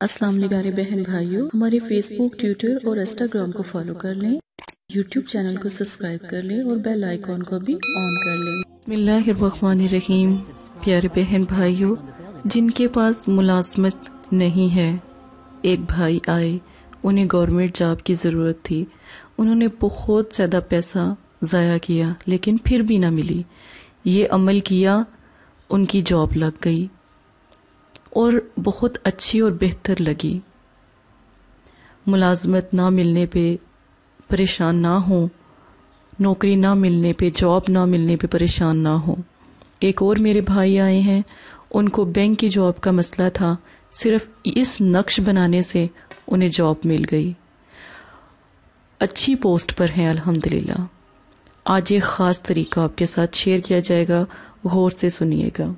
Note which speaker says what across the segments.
Speaker 1: السلام علیکم پیارے بہن بھائیوں، ہمارے فیس بک، ٹویٹر اور انسٹاگرام کو فالو کر لیں، یوٹیوب چینل کو سبسکرائب کر لیں اور بیل آئیکن کو بھی آن کر لیں۔ بسم اللہ الرحمن الرحیم۔ پیارے بہن بھائیوں، جن کے پاس ملازمت نہیں ہے، ایک بھائی آئے، انہیں گورنمنٹ جاب کی ضرورت تھی، انہوں نے بہت زیادہ پیسہ ضائع کیا لیکن پھر بھی نہ ملی۔ یہ عمل کیا، ان کی جاب لگ گئی اور بہت اچھی اور بہتر لگی۔ ملازمت نہ ملنے پہ پریشان نہ ہوں، نوکری نہ ملنے پہ، جاب نہ ملنے پہ پریشان نہ ہوں۔ ایک اور میرے بھائی آئے ہیں، ان کو بینک کی جاب کا مسئلہ تھا، صرف اس نقش بنانے سے انہیں جاب مل گئی، اچھی پوسٹ پر ہیں الحمدللہ۔ آج ایک خاص طریقہ آپ کے ساتھ شیئر کیا جائے گا، غور سے سنیے گا۔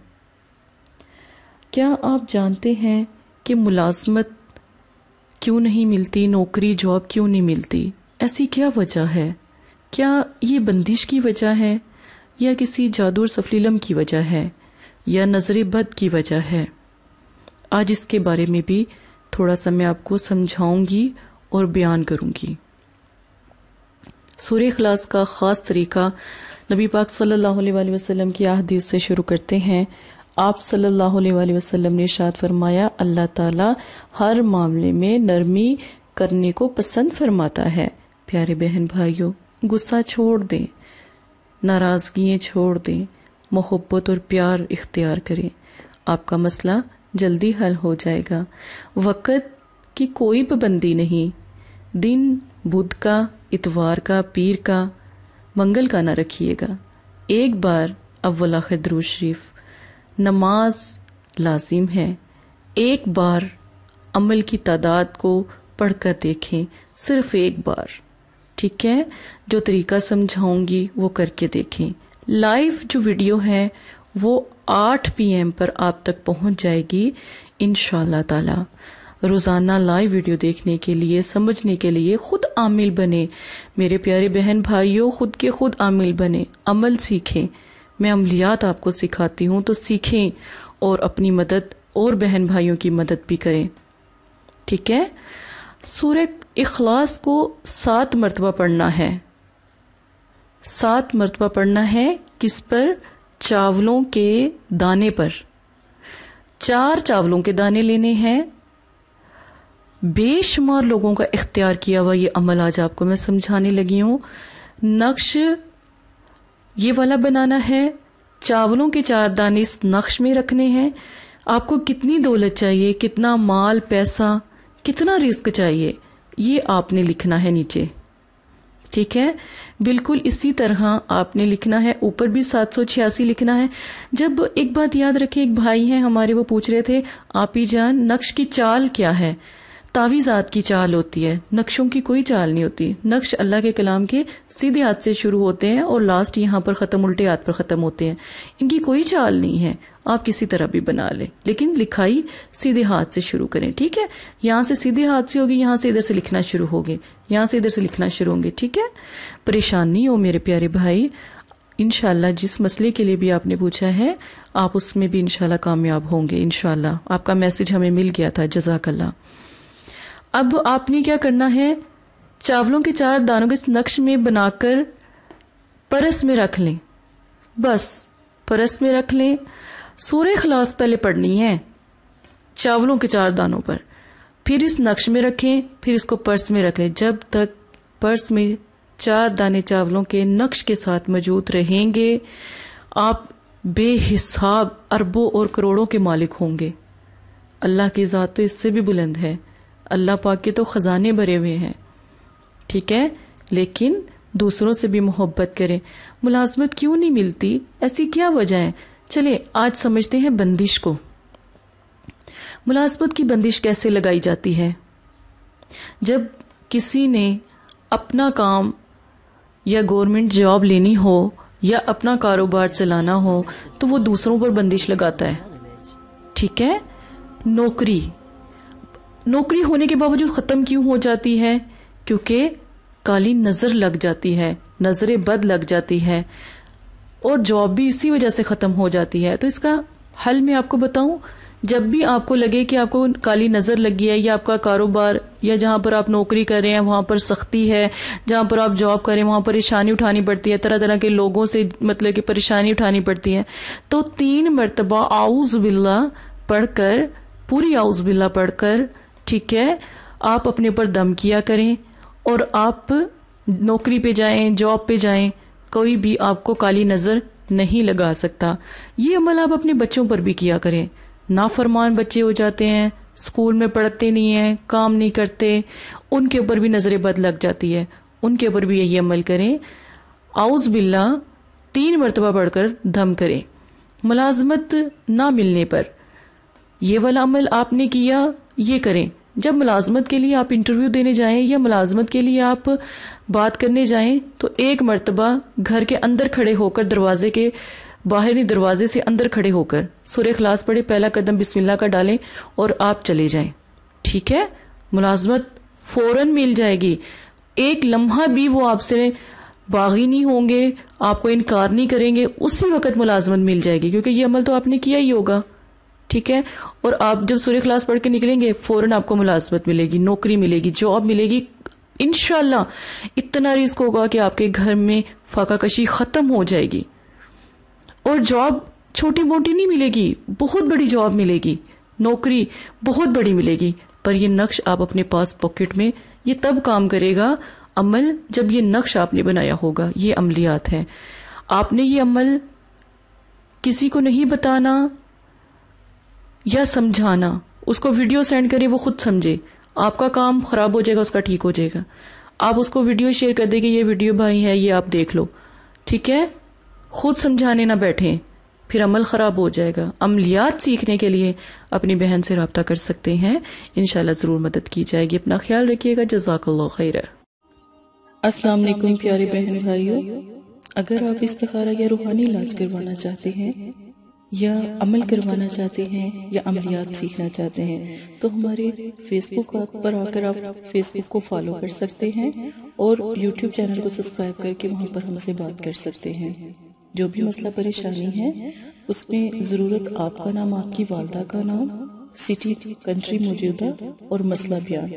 Speaker 1: کیا آپ جانتے ہیں کہ ملازمت کیوں نہیں ملتی، نوکری جاب کیوں نہیں ملتی؟ ایسی کیا وجہ ہے؟ کیا یہ بندش کی وجہ ہے، یا کسی جادو اور سفلیلم کی وجہ ہے، یا نظر بد کی وجہ ہے؟ آج اس کے بارے میں بھی تھوڑا سا میں آپ کو سمجھاؤں گی اور بیان کروں گی۔ سورہ اخلاص کا خاص طریقہ نبی پاک صلی اللہ علیہ وسلم کی احادیث سے شروع کرتے ہیں۔ آپ صلی اللہ علیہ وسلم نے ارشاد فرمایا، اللہ تعالیٰ ہر معاملے میں نرمی کرنے کو پسند فرماتا ہے۔ پیارے بہن بھائیوں، غصہ چھوڑ دیں، ناراضگیاں چھوڑ دیں، محبت اور پیار اختیار کریں، آپ کا مسئلہ جلدی حل ہو جائے گا۔ وقت کی کوئی پابندی نہیں، دن بدھ کا، اتوار کا، پیر کا، منگل کا نہ رکھیے گا۔ ایک بار اول آخر درود شریف، نماز لازم ہے، ایک بار عمل کی تعداد کو پڑھ کر دیکھیں، صرف ایک بار، ٹھیک ہے؟ جو طریقہ سمجھاؤں گی وہ کر کے دیکھیں۔ لائیو جو ویڈیو ہے وہ 8 PM پر آپ تک پہنچ جائے گی انشاءاللہ تعالی۔ روزانہ لائیو ویڈیو دیکھنے کے لیے، سمجھنے کے لیے خود عامل بنے میرے پیارے بہن بھائیوں، خود کے خود عامل بنے، عمل سیکھیں۔ میں عملیات آپ کو سکھاتی ہوں تو سیکھیں اور اپنی مدد اور بہن بھائیوں کی مدد بھی کریں، ٹھیک ہے؟ سورہ اخلاص کو 7 مرتبہ پڑھنا ہے، 7 مرتبہ پڑھنا ہے۔ کس پر؟ چاولوں کے دانے پر۔ 4 چاولوں کے دانے لینے ہیں۔ بے شمار لوگوں کا اختیار کیا ہوا یہ عمل آج آپ کو میں سمجھانے لگی ہوں۔ نقش یہ والا بنانا ہے، چاولوں کے 4 دانے اس نقش میں رکھنے ہیں۔ آپ کو کتنی دولت چاہیے، کتنا مال، پیسہ، کتنا رزق چاہیے، یہ آپ نے لکھنا ہے نیچے، ٹھیک ہے؟ بالکل اسی طرح آپ نے لکھنا ہے، اوپر بھی 786 لکھنا ہے۔ جب ایک بات یاد رکھیں، ایک بھائی ہیں ہمارے، وہ پوچھ رہے تھے آپی جان نقش کی چال کیا ہے؟ تعویذات کی چال ہوتی ہے، نقشوں کی کوئی چال نہیں ہوتی۔ نقش اللہ کے کلام کے سیدھے ہاتھ سے شروع ہوتے ہیں اور لاسٹ یہاں پر ختم، الٹے ہاتھ پر ختم ہوتے ہیں، ان کی کوئی چال نہیں ہے۔ آپ کسی طرح بھی بنا لیں لیکن لکھائی سیدھے ہاتھ سے شروع کریں، ٹھیک ہے؟ یہاں سے سیدھے ہاتھ سے ہوگی، یہاں سے ادھر سے لکھنا شروع ہوگے، یہاں سے ادھر سے لکھنا شروع ہوں گے، ٹھیک ہے؟ پریشان نہیں ہو میرے پیارے بھائی، انشاءاللہ جس مسئلے کے لیے بھی آپ نے پوچھا ہے آپ اس میں بھی انشاءاللہ کامیاب ہوں گے انشاءاللہ۔ آپ کا میسج ہمیں مل گیا تھا، جزاک اللہ۔ اب آپ نے کیا کرنا ہے، چاولوں کے 4 دانوں کے نقش میں بنا کر پرس میں رکھ لیں، بس پرس میں رکھ لیں۔ سورہ اخلاص پہلے پڑھنی ہے چاولوں کے 4 دانوں پر، پھر اس نقش میں رکھیں، پھر اس کو پرس میں رکھ لیں۔ جب تک پرس میں 4 دانے چاولوں کے نقش کے ساتھ موجود رہیں گے، آپ بے حساب اربوں اور کروڑوں کے مالک ہوں گے۔ اللہ کی ذات تو اس سے بھی بلند ہے، اللہ پاک کے تو خزانے بھرے ہوئے ہیں، ٹھیک ہے؟ لیکن دوسروں سے بھی محبت کریں۔ ملازمت کیوں نہیں ملتی، ایسی کیا وجہ ہے؟ چلیں آج سمجھتے ہیں بندش کو۔ ملازمت کی بندش کیسے لگائی جاتی ہے؟ جب کسی نے اپنا کام یا گورنمنٹ جاب لینی ہو یا اپنا کاروبار چلانا ہو تو وہ دوسروں پر بندش لگاتا ہے، ٹھیک ہے؟ نوکری ہونے کے باوجود ختم کیوں ہو جاتی ہے؟ کیونکہ کالی نظر لگ جاتی ہے، نظر بد لگ جاتی ہے، اور جاب بھی اسی وجہ سے ختم ہو جاتی ہے۔ تو اس کا حل میں آپ کو بتاؤں، جب بھی آپ کو لگے کہ آپ کو کالی نظر لگی ہے، یا آپ کا کاروبار یا جہاں پر آپ نوکری کر رہے ہیں وہاں پر سختی ہے، جہاں پر آپ جاب کریں وہاں پریشانی اٹھانی پڑتی ہے، طرح طرح کے لوگوں سے مطلب کہ پریشانی اٹھانی پڑتی ہے، تو 3 مرتبہ اعوذ باللہ پڑھ کر، پوری اعوذ باللہ پڑھ کر، ٹھیک ہے، آپ اپنے اوپر دم کیا کریں، اور آپ نوکری پہ جائیں، جاب پہ جائیں، کوئی بھی آپ کو کالی نظر نہیں لگا سکتا۔ یہ عمل آپ اپنے بچوں پر بھی کیا کریں۔ نافرمان بچے ہو جاتے ہیں، اسکول میں پڑھتے نہیں ہیں، کام نہیں کرتے، ان کے اوپر بھی نظر بد لگ جاتی ہے، ان کے اوپر بھی یہی عمل کریں، اعوذ باللہ 3 مرتبہ پڑھ کر دم کریں۔ ملازمت نہ ملنے پر یہ والا عمل آپ نے کیا، یہ کریں۔ جب ملازمت کے لیے آپ انٹرویو دینے جائیں یا ملازمت کے لیے آپ بات کرنے جائیں تو 1 مرتبہ گھر کے اندر کھڑے ہو کر، دروازے کے باہر نہیں، دروازے سے اندر کھڑے ہو کر سورہ اخلاص پڑھے، پہلا قدم بسم اللہ کا ڈالیں اور آپ چلے جائیں، ٹھیک ہے؟ ملازمت فوراً مل جائے گی، ایک لمحہ بھی وہ آپ سے باغی نہیں ہوں گے، آپ کو انکار نہیں کریں گے، اسی وقت ملازمت مل جائے گی، کیونکہ یہ عمل تو آپ نے کیا ہی ہوگا، ٹھیک ہے؟ اور آپ جب سورہ اخلاص پڑھ کے نکلیں گے فوراً آپ کو ملازمت ملے گی، نوکری ملے گی، جاب ملے گی، انشاءاللہ اتنا رزق ہوگا کہ آپ کے گھر میں فاقہ کشی ختم ہو جائے گی۔ اور جاب چھوٹی موٹی نہیں ملے گی، بہت بڑی جاب ملے گی، نوکری بہت بڑی ملے گی، پر یہ نقش آپ اپنے پاس پاکٹ میں، یہ تب کام کرے گا عمل جب یہ نقش آپ نے بنایا ہوگا۔ یہ عملیات ہیں، آپ نے یہ عمل کسی کو نہیں بتانا یا سمجھانا، اس کو ویڈیو سینڈ کرے وہ خود سمجھے، آپ کا کام خراب ہو جائے گا، اس کا ٹھیک ہو جائے گا۔ آپ اس کو ویڈیو شیئر کر دیں کہ یہ ویڈیو بھائی ہے، یہ آپ دیکھ لو، ٹھیک ہے؟ خود سمجھانے نہ بیٹھیں، پھر عمل خراب ہو جائے گا۔ عملیات سیکھنے کے لیے اپنی بہن سے رابطہ کر سکتے ہیں، انشاءاللہ ضرور مدد کی جائے گی۔ اپنا خیال رکھیے گا، جزاک اللہ خیر۔
Speaker 2: السلام علیکم پیارے بہن بھائیوں، اگر آپ استخارہ یا روحانی علاج کروانا چاہتے ہیں یا عمل کروانا چاہتے ہیں یا عملیات سیکھنا چاہتے ہیں تو ہمارے فیس بک پر آ کر آپ فیس بک کو فالو کر سکتے ہیں اور یوٹیوب چینل کو سبسکرائب کر کے وہاں پر ہم سے بات کر سکتے ہیں۔ جو بھی مسئلہ پریشانی ہے اس میں ضرورت آپ کا نام، آپ کی والدہ کا نام، سٹی، کنٹری موجودہ اور مسئلہ بیان،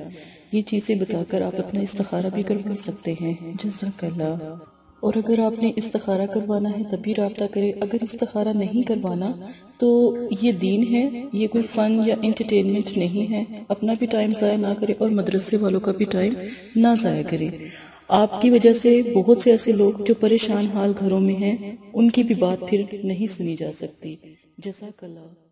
Speaker 2: یہ چیزیں بتا کر آپ اپنا استخارہ بھی کروا سکتے ہیں۔ جزاک اللہ۔ اور اگر آپ نے استخارہ کروانا ہے تب بھی رابطہ کریں، اگر استخارہ نہیں کروانا تو یہ دین ہے، یہ کوئی فن یا انٹرٹینمنٹ نہیں ہے، اپنا بھی ٹائم ضائع نہ کریں اور مدرسے والوں کا بھی ٹائم نہ ضائع کریں۔ آپ کی وجہ سے بہت سے ایسے لوگ جو پریشان حال گھروں میں ہیں ان کی بھی بات پھر نہیں سنی جا سکتی۔ جزاک اللہ۔